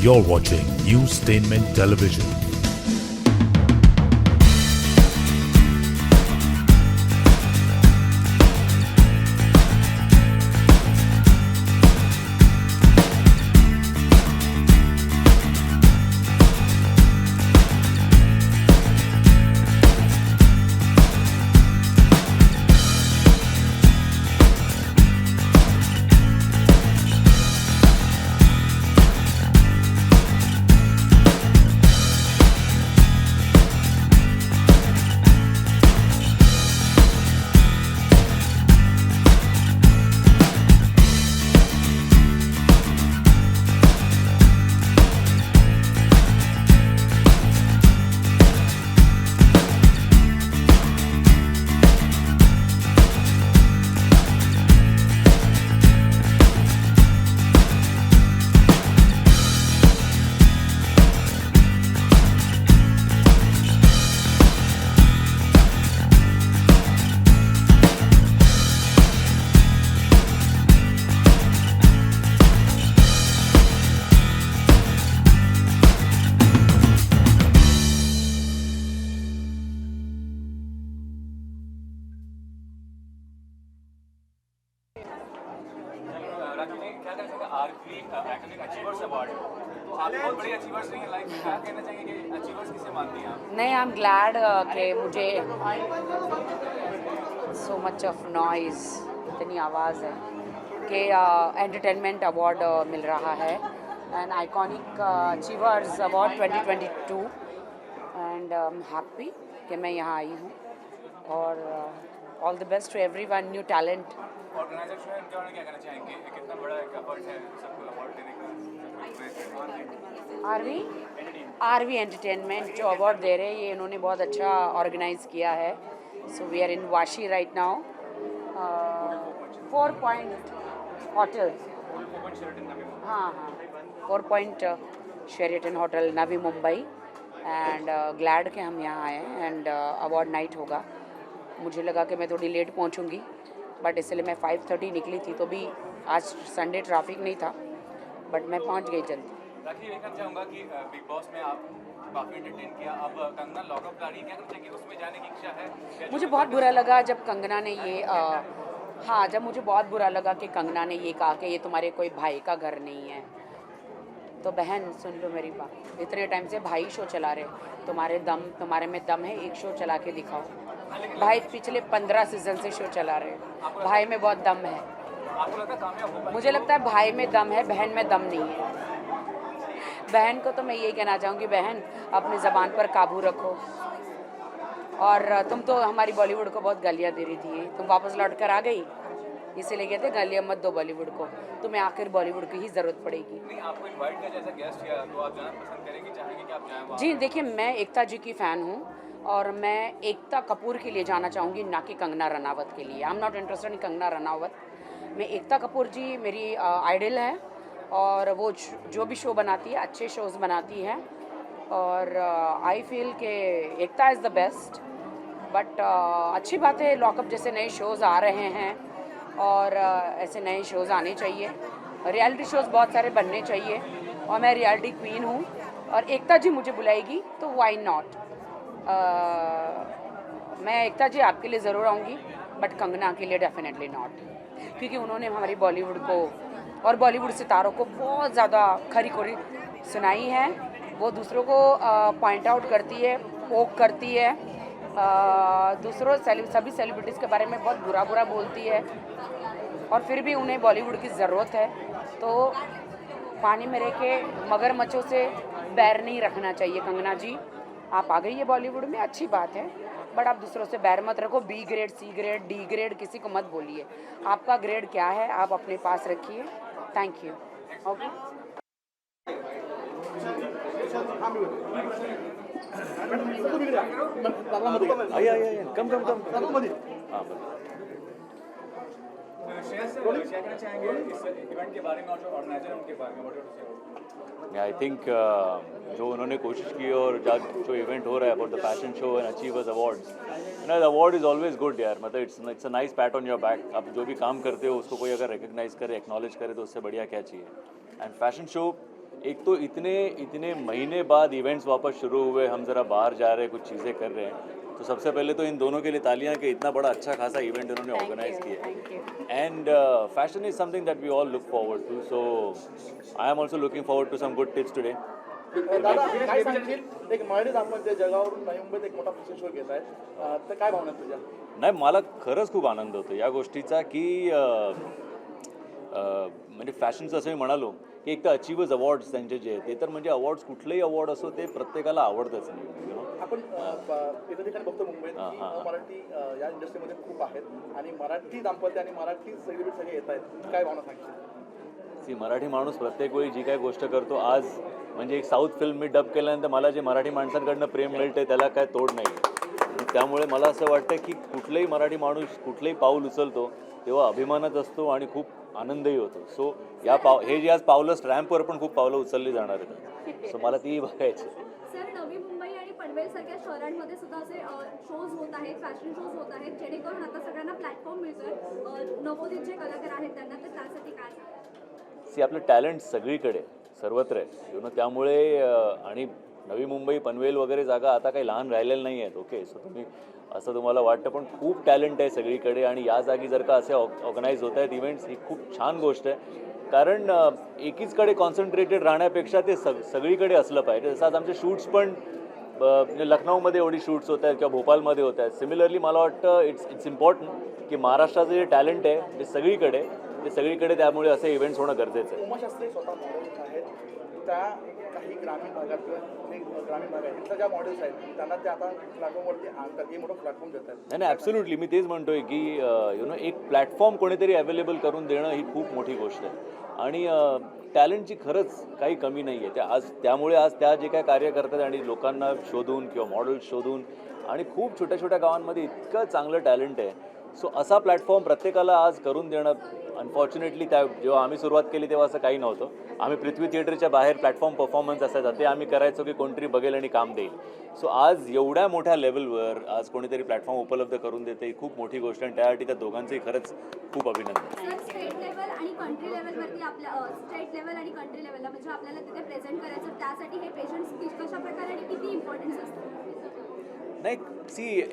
You're watching Newstainment Television. राखी जी क्या कहना चाहेंगे आरवी एकेडमिक अचीवर्स अवार्ड तो आप बहुत बड़े अचीवर्स रही हैं लाइफ में क्या कहना चाहेंगे कि अचीवर्स किसे मानती हैं आप नहीं, आई एम ग्लैड कि मुझे सो मच ऑफ नॉइज़, इतनी आवाज़ है कि एंटरटेनमेंट अवार्ड मिल रहा है and iconic achievers award 2022 and happy कि मैं यहाँ आई हूँ और all the best to everyone, new talent. Organiser जो है उनके बारे में क्या कहना चाहेंगे कितना बड़ा एक एफर्ट है सबको अवार्ड देने का आरवी एंटरटेनमेंट जो अवार्ड दे रहे हैं ये इन्होंने बहुत अच्छा ऑर्गेनाइज किया है। So we are in Vashi right now, 4 point hotel, हाँ 4 point Sheraton hotel Navi Mumbai and glad के हम यहाँ आए हैं एंड अवार्ड नाइट होगा। मुझे लगा कि मैं थोड़ी लेट पहुँचूँगी बट इसलिए मैं 5:30 निकली थी, तो भी आज संडे ट्रैफिक नहीं था बट मैं पहुँच गई जल्दी। राखी ये कहना चाहूँगा कि बिग बॉस में आप काफ़ी एंटरटेन किया, अब कंगना लॉकअप ला रही है, क्या कहना चाहेंगे उसमें जाने की इच्छा है? मुझे बहुत बुरा लगा जब कंगना ने ये हाँ, जब मुझे बहुत बुरा लगा कि कंगना ने ये कहा कि ये तुम्हारे कोई भाई का घर नहीं है। तो बहन सुन लो मेरी बात, इतने टाइम से भाई शो चला रहे, तुम्हारे में दम है, एक शो चला के दिखाओ। भाई पिछले 15 सीजन से शो चला रहे, भाई में बहुत दम है। आपको लगता है कामयाब होगा? मुझे लगता है भाई में दम है, बहन में दम नहीं है। बहन को तो मैं यही कहना चाहूँगी, बहन अपनी ज़बान पर काबू रखो। और तुम तो हमारी बॉलीवुड को बहुत गालियाँ दे रही थी, तुम वापस लौट कर आ गई, इसीलिए कहते गालियाँ मत दो बॉलीवुड को, तुम्हें आखिर बॉलीवुड की ही ज़रूरत पड़ेगी। नहीं, आपको इनवाइट किया जैसा गेस्ट किया तो आप जाना पसंद करेंगे, चाहेंगे कि आप जाएं वहाँ? जी देखिए, मैं एकता जी की फ़ैन हूँ और मैं एकता कपूर के लिए जाना चाहूँगी, ना कि कंगना रनावत के लिए। I am not interested in Kangana Ranaut. मैं एकता कपूर जी मेरी आइडल है और वो जो भी शो बनाती है अच्छे शोज़ बनाती है और आई फील कि एकता इज़ द बेस्ट। बट अच्छी बात है, लॉकअप जैसे नए शोज़ आ रहे हैं और ऐसे नए शोज़ आने चाहिए, रियलिटी शोज़ बहुत सारे बनने चाहिए और मैं रियलिटी क्वीन हूँ और एकता जी मुझे बुलाएगी तो वाई नॉट। मैं एकता जी आपके लिए ज़रूर आऊँगी बट कंगना के लिए डेफिनेटली नॉट, क्योंकि उन्होंने हमारी बॉलीवुड को और बॉलीवुड सितारों को बहुत ज़्यादा खरी खोरी सुनाई है। वो दूसरों को पॉइंट आउट करती है, पोक करती है, दूसरों सभी सेलिब्रिटीज़ के बारे में बहुत बुरा बोलती है और फिर भी उन्हें बॉलीवुड की ज़रूरत है। तो पानी में रह के मगरमच्छों से बैर नहीं रखना चाहिए। कंगना जी आप आ गई है बॉलीवुड में, अच्छी बात है, बट आप दूसरों से बैर मत रखो। B grade, C grade, D grade किसी को मत बोलिए। आपका ग्रेड क्या है आप अपने पास रखिए। Thank you. ओके क्या कहना चाहेंगे इस इवेंट के बारे में और जो ऑर्गेनाइजर है उनके बारे में? आई थिंक जो उन्होंने कोशिश की और जो इवेंट हो रहा है about the fashion show and achievers awards, the award is always good यार। मतलब it's a nice PAT on your back. आप जो भी काम करते हो उसको कोई अगर रिकग्नाइज करे, एक्नॉलेज करे तो उससे बढ़िया क्या चाहिए। एंड फैशन शो एक तो इतने महीने बाद इवेंट्स वापस शुरू हुए, हम ज़रा बाहर जा रहे हैं, कुछ चीज़ें कर रहे हैं, तो सबसे पहले तो इन दोनों के लिए तालियां कि इतना बड़ा अच्छा खासा इवेंट इन्होंने ऑर्गेनाइज किया. Thank you. And fashion is something that we all look forward to. So I am also looking forward to some good tips today. दादा काय सांगशील एक मराठी दाम्पत्य जगावरून नवी मुंबईत एक मोठा फॅशन शो घेत आहे तर काय भावना आहेत तुझ्या नाही, मला खरंच खूप आनंद होतो या गोष्टीचा की म्हणजे फॅशनचं असं मी म्हणालो की एक तर अचिव्हर्स अवॉर्ड्स त्यांचे जे आहेत ते तर म्हणजे अवॉर्ड्स कुठलेही अवॉर्ड असो ते प्रत्येकाला आवडतंच नाही. आपण एका ठिकाणी बघतो मुंबईत की मराठी या इंडस्ट्रीमध्ये खूप आहेत आणि मराठी दाम्पत्य आणि मराठी सेलिब्रिटी सगळे येत आहेत काय भावना सांगशील. मराठी माणूस प्रत्येक वेळी जी काय गोष्ट करतो, आज म्हणजे एक साऊथ फिल्म मी डब केल्यानंतर मला जे मराठी माणसांकडनं प्रेम मिळते त्याला काय तोड नाही. त्यामुळे मला असं वाटतं की कुठलाही मराठी माणूस कुठलंही पाऊल उचलतो तेव्हा अभिमानच असतो आणि खूप आनंदही होतो. सो हे जे आज पावलं स्टॅम्पवर पण खूप पावलं उचलली जाणार आहेत, सो मला तीही बघायची. सर, नवी मुंबई आणि पनवेल सारख्या शहरांमध्ये सुद्धा असे शोज होत आहेत, फॅशन शोज होत आहेत, जेणेकरून आता सगळ्यांना प्लॅटफॉर्म मिळतोय. नवोदित जे कलाकार आहेत त्यांना, तर त्यासाठी काय आपलं टॅलेंट सगळीकडे सर्वत्र आहे त्यामुळे आणि नवी मुंबई पनवेल वगैरे जागा आता काही लहान राहिलेल्या नाही आहेत. ओके, सो तुम्हाला वाटतं पण खूप टॅलेंट आहे सगळीकडे आणि या जागी जर का असे ऑर्गनाईज होत आहेत इव्हेंट्स, ही खूप छान गोष्ट आहे. कारण एकीचकडे कॉन्सन्ट्रेटेड राहण्यापेक्षा ते सगळीकडे असलं पाहिजे. जसं आज आमचे शूट्स पण लखनौमध्ये एवढी शूट्स होत आहेत किंवा भोपाळमध्ये होत आहेत. सिमिलरली मला वाटतं इट्स इम्पॉर्टंट की महाराष्ट्राचं जे टॅलेंट आहे ते सगळीकडे त्यामुळे असे इव्हेंट्स होणं गरजेचं आहे. उमाशास्त्री स्वतः मॉडेल्स आहेत, त्या काही ग्रामीण भागातले ग्रामीण भाग आहेत ज्या मॉडेल्स आहेत त्यांना ते आता प्लॅटफॉर्मवरती आणतात, हे मोठं प्लॅटफॉर्म देतात. नाही, ॲब्सोल्युटली मी तेच म्हणतोय की एक प्लॅटफॉर्म कोणीतरी अवेलेबल करून देणं ही खूप मोठी गोष्ट आहे आणि टॅलेंटची खरंच काही कमी नाही आहे. त्यामुळे आज त्या जे काय कार्य करतात आणि लोकांना शोधून किंवा मॉडेल्स शोधून आणि खूप छोट्या छोट्या गावांमध्ये इतकं चांगलं टॅलेंट आहे. सो असा प्लॅटफॉर्म प्रत्येकाला आज करून देणं, अनफॉर्च्युनेटली जेव्हा आम्ही सुरुवात केली तेव्हा असं काही नव्हतं. आम्ही पृथ्वी थिएटरच्या बाहेर प्लॅटफॉर्म परफॉर्मन्स असायचा ते आम्ही करायचो की कोणतरी बघेल आणि काम देईल. सो आज एवढ्या मोठ्या लेवलवर आज कोणीतरी प्लॅटफॉर्म उपलब्ध करून देते, ही खूप मोठी गोष्ट आणि त्यासाठी त्या दोघांचंही खरंच खूप अभिनंदन. सर, स्टेट लेवल आणि कंट्री लेवलवरती स्टेट लेवल आणि कंट्री लेवलला म्हणजे आपल्याला तिथे प्रेझेंट करायचं, त्यासाठी हे पेशंट्स कशा प्रकारे आणि किती इम्पॉर्टन्स असतं. नाही,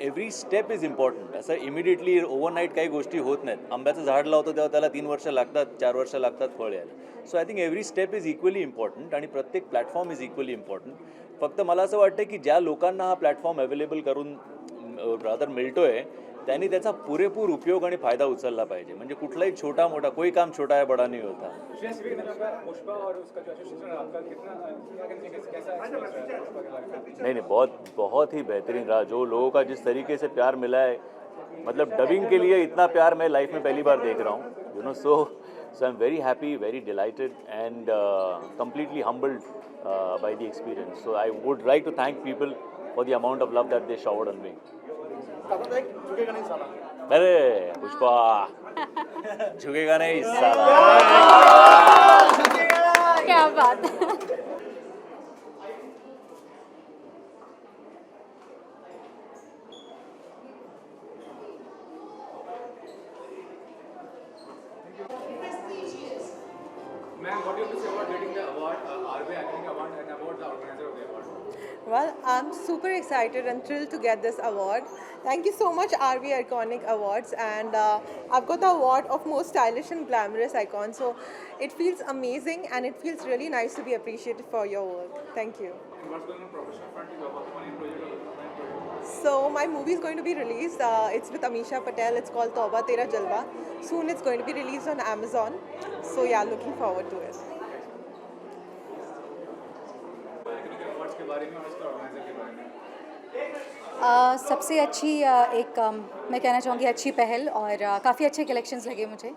एव्हरी स्टेप इज इम्पॉर्टंट. असं इमिडिएटली ओव्हरनाईट काही गोष्टी होत नाहीत. आंब्याचं झाड लावतो तेव्हा त्याला 3 वर्ष लागतात, 4 वर्ष लागतात फळ यायला. So I think every step is equally important आणि प्रत्येक प्लॅटफॉर्म इज इक्वली इम्पॉर्टंट. फक्त मला असं वाटतं की ज्या लोकांना हा प्लॅटफॉर्म अवेलेबल करून रादर मिळतोय त्यांनी त्याचा पुरेपूर उपयोग आणि फायदा उचलला पाहिजे. म्हणजे कुठलाही छोटा मोठा कोई काम छोटा है बड़ा नहीं होता. नहीं, बहुत ही बेहतरीन रहा. जो लोगों का जिस तरीके से प्यार मिला है, मतलब डबिंग के लिए इतना प्यार मैं लाइफ में पहली बार देख रहा हूँ. So I am very happy, very delighted and completely humbled by the experience. So I would like to thank people for the amount of love that they showered on me. दादा एक झुकेगा नहीं साला. अरे पुष्पा, झुकेगा नहीं साला. क्या बात. Ma'am, what do you have to say about getting the award, RBI Academic Award, and about the organizer of the award? Well, I'm super excited and thrilled to get this award. Thank you so much, RV Iconic Awards, and I've got the award of most stylish and glamorous icon. So it feels amazing, and it feels really nice to be appreciated for your work. Thank you. And what's going on professional front? You are working on any project or upcoming project? So my movie is going to be released. It's with Amisha Patel. It's called Tauba Tera Jalwa. Soon it's going to be released on Amazon. So yeah, looking forward to it. Academic awards के बारे में और उसका organizer के बारे में. सबसे अच्छी एक मैं कहना चाहूँगी अच्छी पहल और काफ़ी अच्छे कलेक्शंस लगे मुझे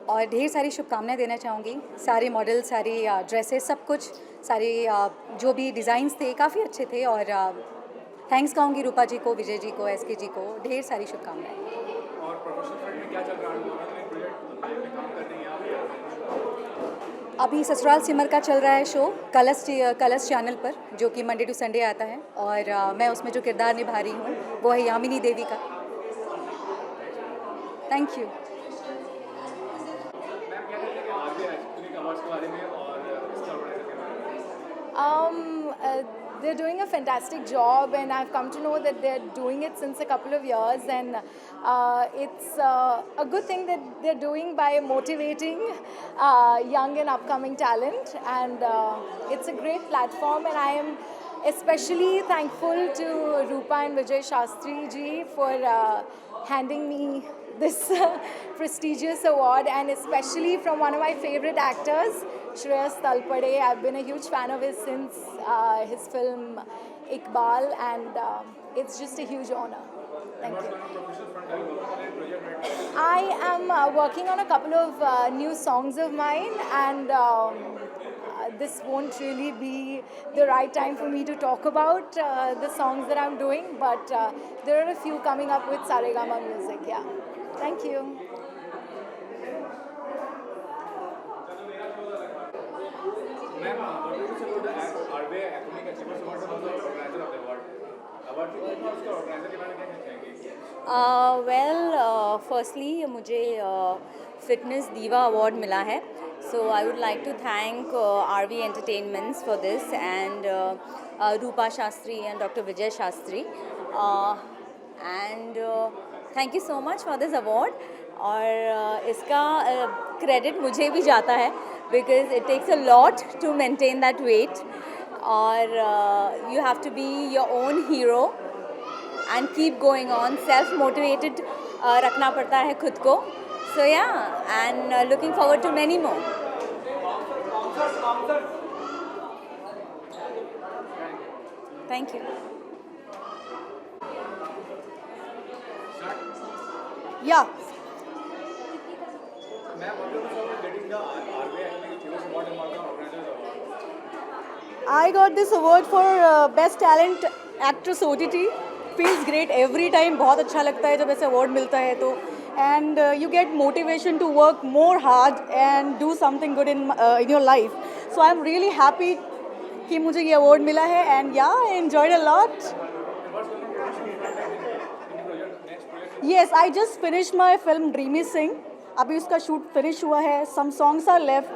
और ढेर सारी शुभकामनाएं देना चाहूँगी. सारे मॉडल, सारी ड्रेसेस, सब कुछ, सारे जो भी डिज़ाइंस थे काफ़ी अच्छे थे और थैंक्स कहूँगी रूपा जी को, विजय जी को, SK जी को. ढेर सारी शुभकामनाएं. और प्रोफेशनल फ्रंट में क्या चल रहा है? प्रोजेक्ट में काम कर रही हैं आप? अभी ससुराल सिमर का चल रहा है शो कलर्स चैनल पर, जो कि मंडे टू संडे आता है और मैं उसमें जो किरदार निभा रही हूँ वो है यामिनी देवी का. Thank you. मैम, क्या कहते हैं RBI Academic Awards के बारे में और इसका organizer के बारे में? They're doing a fantastic job, and I've come to know that they're doing it since a couple of years, and it's a good thing that they're doing by motivating young and upcoming talent, and it's a great platform, and I am especially thankful to Rupa and Vijay Shastri ji for handing me this prestigious award, and especially from one of my favorite actors, Shreyas Talpade. I've been a huge fan of his since his film Iqbal, and it's just a huge honor. Thank you. I am working on a couple of new songs of mine, and this won't really be the right time for me to talk about the songs that I'm doing, but there are a few coming up with Saregama Music. Yeah. Thank you. Ma'am what is about the RBI Iconic Achievers Award and also organizer of the award? Award की और उसका organizer के बारे में क्या कहना चाहेंगे? Firstly मुझे फिटनेस दीवा अवार्ड मिला है, so I would like to thank RV Entertainments for this, and Rupa Shastri and Dr. Vijay Shastri, and thank you so much for this award. और इसका क्रेडिट मुझे भी जाता है because it takes a lot to maintain that weight, और you have to be your own hero and keep going on, self motivated रखना पड़ता है खुद को. So yeah, and looking forward to many more. Thank you. Yeah. Ma'am, what is about getting the RBI Iconic Achievers Award and also organizers award? I got this award for Best Talent Actress OTT. Feels great every time. बहुत अच्छा लगता है जब ऐसे award मिलता है तो, and you get motivation to work more hard and do something good in your life. So I'm really happy कि मुझे ये award मिला है, and yeah, I enjoyed a lot. Yes, I just finished my film Dreamy Singh. अभी उसका shoot finish हुआ है. Some songs are left.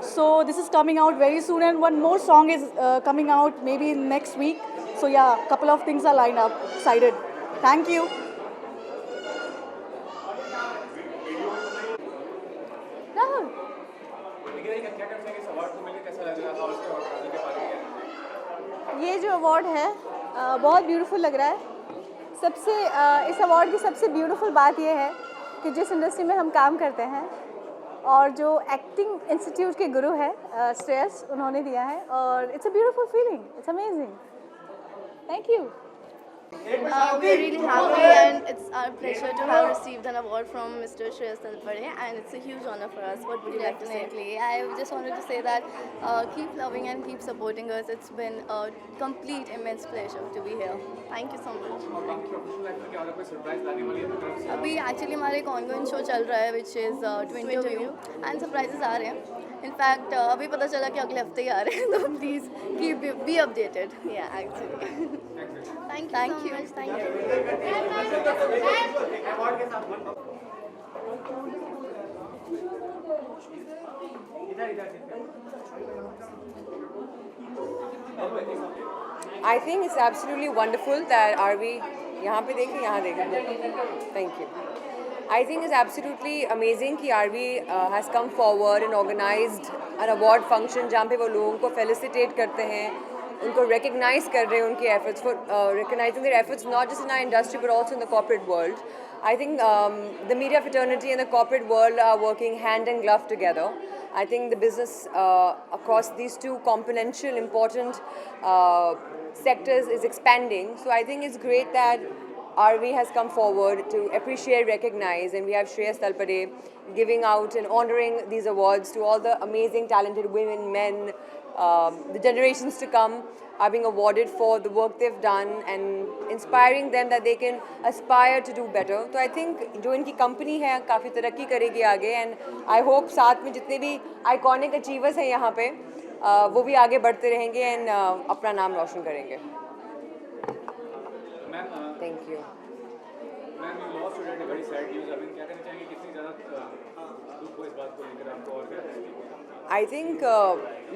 So this is coming out very soon, and one more song is coming out maybe next week. So yeah, couple of things are lined up. Excited. Thank you. Rahul. ये जो award है बहुत beautiful लग रहा है. सबसे इस award की सबसे ब्यूटीफुल बात ये है कि जिस इंडस्ट्री में हम काम करते हैं और जो एक्टिंग इंस्टीट्यूट के गुरु है श्रेयस, उन्होंने दिया है, और it's a beautiful feeling. It's amazing. Thank you. We're really happy, and it's our pleasure to have received an award from Mr. Shreyas Talpade, and it's a huge honor for us. What would you like to say? Definitely. I just wanted to say that keep loving and keep supporting us. It's been a complete immense pleasure to be here. Thank you so much. अभी actually हमारे एक ongoing show चल रहा है which is to interview, and surprises आ रहे हैं. In fact अभी पता चला कि अगले हफ्ते ही आ रहे हैं, तो प्लीज़ कीप बी अपडेटेड. या actually thank you. I think it's absolutely wonderful that RV यहाँ पे देखें, यहाँ देखें. Thank you. I think it's absolutely amazing कि RV has come forward and organized an award function जहाँ पे वो लोगों को felicitate करते हैं, उनको recognize कर रहे हैं उनके efforts, for recognizing their efforts not just in our industry but also in the corporate world. I think the media fraternity and the corporate world are working hand in glove together. I think the business across these two componential important sectors is expanding. So I think it's great that RV has come forward to appreciate, recognize, and we have Shreyas Talpade giving out and honoring these awards to all the amazing, talented women, men, the generations to come are being awarded for the work they've done and inspiring them that they can aspire to do better. So I think जो इनकी company है काफ़ी तरक्की करेगी आगे, and I hope साथ में जितने भी iconic achievers हैं यहाँ पे वो भी आगे बढ़ते रहेंगे and अपना नाम रोशन करेंगे. Thank you. Ma'am you lost today a very sad news. अभी क्या कहना चाहेंगे, कितनी ज़्यादा दुख हुआ इस बात को लेकर आपको, और क्या? I think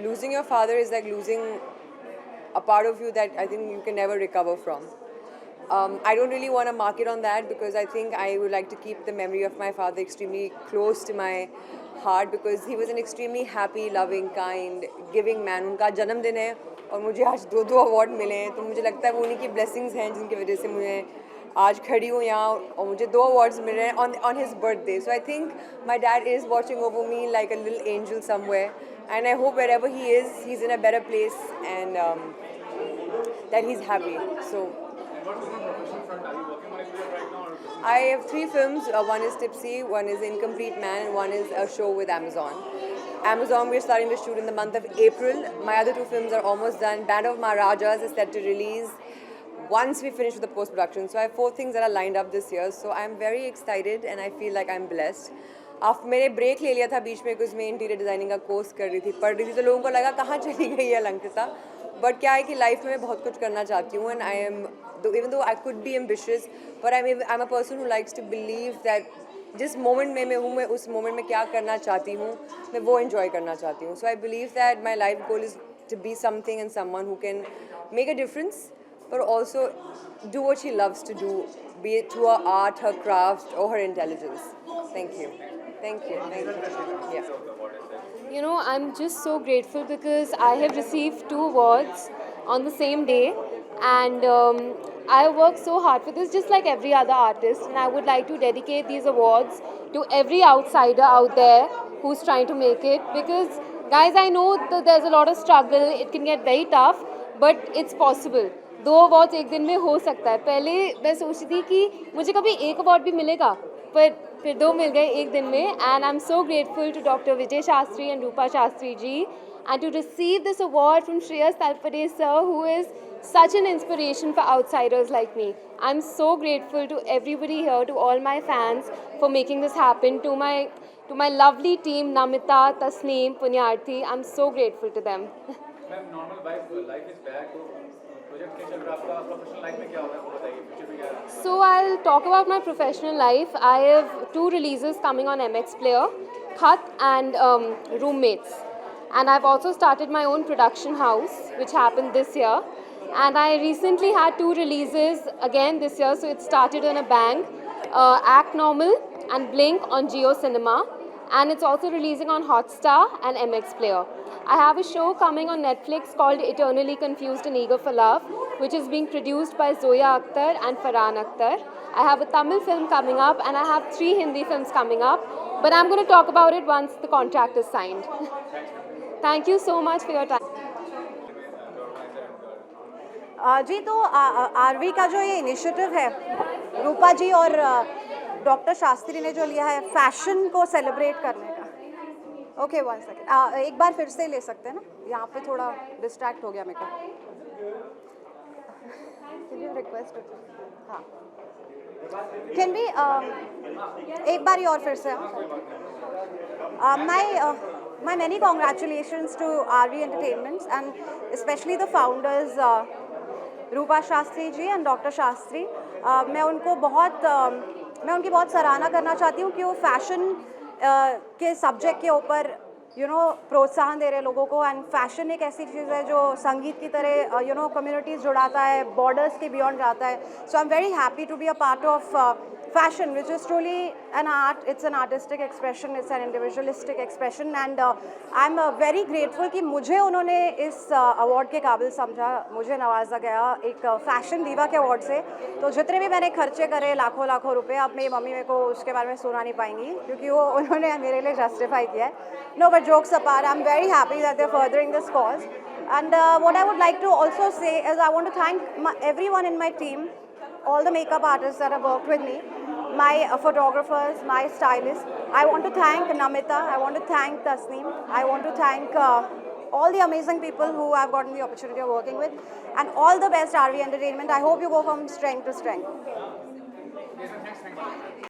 losing your father is like losing a part of you that I think you can never recover from. I don't really want to market on that because I think I would like to keep the memory of my father extremely close to my heart because he was an extremely happy, loving, kind, giving man. उनका जन्मदिन है और मुझे आज दो award मिले हैं तो मुझे लगता है वो उन्हीं की ब्लेसिंग्स हैं जिनकी वजह से मुझे आज खड़ी हूँ यहाँ और मुझे 2 awards मिल रहे हैं on his birthday. So I think my dad is watching over me like a little angel somewhere, and I hope wherever he is, he's in a better place and that he's happy. So. I have 3 films. One is Tipsy, one is Incomplete Man, and one is a show with Amazon. Amazon, we're starting to shoot in the month of April. My other 2 films are almost done. Band of Maharajas is set to release once we finish with the post-production. So I have 4 things that are lined up this year. So I'm very excited and I feel like I'm blessed. After मैंने break ले लिया था बीच में कुछ मैं interior designing का course कर रही थी पढ़ रही थी तो लोगों को लगा कहाँ चली गई है अलंकृता बट क्या है कि लाइफ में मैं बहुत कुछ करना चाहती हूँ and I M even though I could be ambitious, but I'm a person who likes to believe that जिस मोमेंट में मैं हूँ मैं उस मोमेंट में क्या करना चाहती हूँ मैं वो एंजॉय करना चाहती हूँ. So I believe that my life goal is to be something and someone who can make a difference but also do what she loves to do, be it through her art, her craft, or her intelligence. Thank you. Thank you. Thank you. Yeah. You know, I'm just so grateful because I have received 2 awards on the same day, and I worked so hard for this, just like every other artist. And I would like to dedicate these awards to every outsider out there who's trying to make it. Because, guys, I know that there's a lot of struggle. It can get very tough, but it's possible. 2 awards एक दिन में हो सकता है. पहले मैं सोचती थी कि मुझे कभी 1 अवार्ड भी मिलेगा, पर फिर 2 मिल गए एक दिन में. And I am so grateful to doctor Vijay Shastri and Rupa Shastri ji and to receive this award from Shreyas Talpade sir, who is such an inspiration for outsiders like me. I'm so grateful to everybody here, to all my fans for making this happen, to my lovely team Namita, Tasneem, Punyarthi. I'm so grateful to them. Ma'am normal life is back तो project क्या चल रहा है आपका professional life में क्या हो रहा है वो बताइए फ्यूचर में क्या है. So I'll talk about my professional life. I have 2 releases coming on MX Player, Khat and Roommates. And I've also started my own production house, which happened this year. And I recently had 2 releases again this year, so it started on a bang. Act Normal and Blink on Jio Cinema. And it's also releasing on Hotstar and MX Player. I have a show coming on Netflix called Eternally Confused and Eager for Love, which is being produced by Zoya Akhtar and Farhan Akhtar. I have a Tamil film coming up and I have 3 Hindi films coming up. But I'm going to talk about it once the contract is signed. Thank you so much for your time. जी तो RV का जो ये initiative है रूपा जी और doctor Shastri ने जो लिया है फैशन को सेलिब्रेट करने का. ओके 1 सेकेंड एक बार फिर से ले सकते हैं ना, यहाँ पे थोड़ा डिस्ट्रैक्ट हो गया मेरे को. रिक्वेस्ट हाँ कैन बी एक बार ही और फिर से. My many congratulations to RV Entertainments and especially the founders Rupa Shastri ji and Dr. Shastri. मैं उनकी बहुत सराहना करना चाहती हूँ कि वो फैशन के सब्जेक्ट के ऊपर प्रोत्साहन दे रहे लोगों को. एंड फैशन एक ऐसी चीज़ है जो संगीत की तरह कम्युनिटीज़ जुड़ाता है, बॉर्डर्स के बियॉन्ड जाता है. So I am very happy to be a part of fashion, which is truly an art. It's an artistic expression, it's an individualistic expression, and I'm very grateful कि मुझे उन्होंने इस award के काबिल समझा, मुझे नवाजा गया एक फैशन दीवा के award से. तो जितने भी मैंने खर्चे करे लाखों रुपए, अब मेरी मम्मी मेरे को उसके बारे में सुना नहीं पाएंगी क्योंकि वो उन्होंने मेरे लिए जस्टिफाई किया है. No, but jokes apart, I'm very happy that they're furthering this cause. And what I would like to also say is I want to thank everyone in my team, all the makeup artists that have worked with me, my photographers, my stylists. I want to thank Namita, I want to thank Tasneem, I want to thank all the amazing people who I've gotten the opportunity of working with, and all the best RV Entertainment. I hope you go from strength to strength.